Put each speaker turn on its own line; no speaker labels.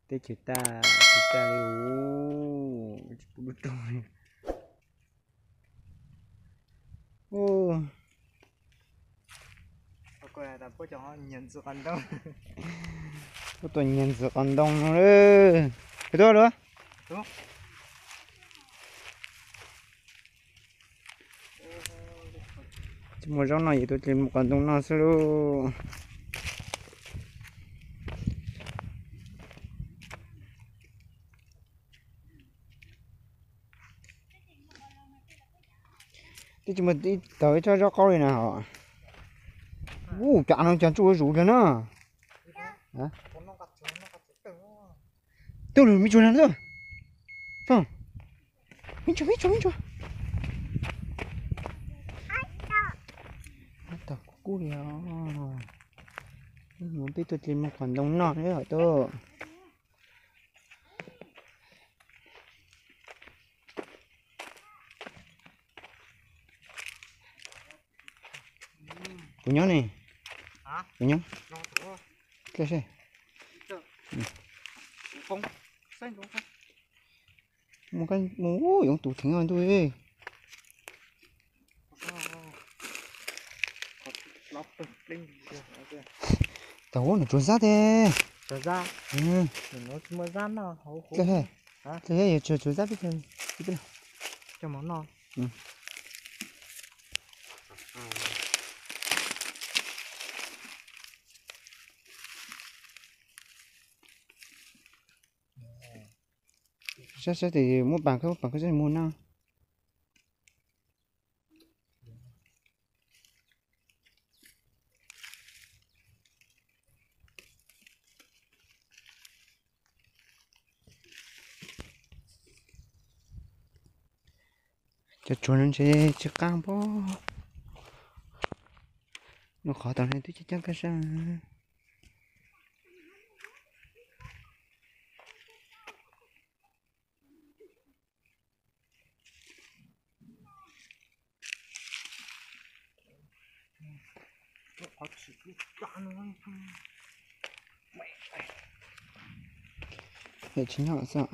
Tê kita liu 10 trôi. Ô.
Coi là bố cho nhận sự cảm động.
Có tuần nhìn sự còn đông nữa. Cái đó nữa.
Đúng.
Một rau này tôi tìm một con đông nó sẽ luôn. Thế chúng mình đi tới cho rau câu này nào. Chả nó chẳng chui rủ nữa nữa. Hả? Đâu rồi, mi chui nào nữa? Không. Mi chui. Tao cú đi à. Muốn biết tôi tìm một con đông nó nữa hả tôi? Của nhớ này.
Hả?
Của nhớ.
Nó
Cái gì?
phong xanh phong.
Một cái mũ dùng tủ thỉnh hơn tôi. Tao nó trốn ra thế.
Trở ra.
Ừ.
Nó mới ra nó hổ.
Cái gì?
Hả?
Cái gì trốn ra biết chưa? Biết nào?
Cho món nó.
Ừ. Sao thì mua bằng cái gì mua nào? Cho chuồn lên chơi cam bó. Nó khó tao này tôi chắc cái sao. Để chính họ sao?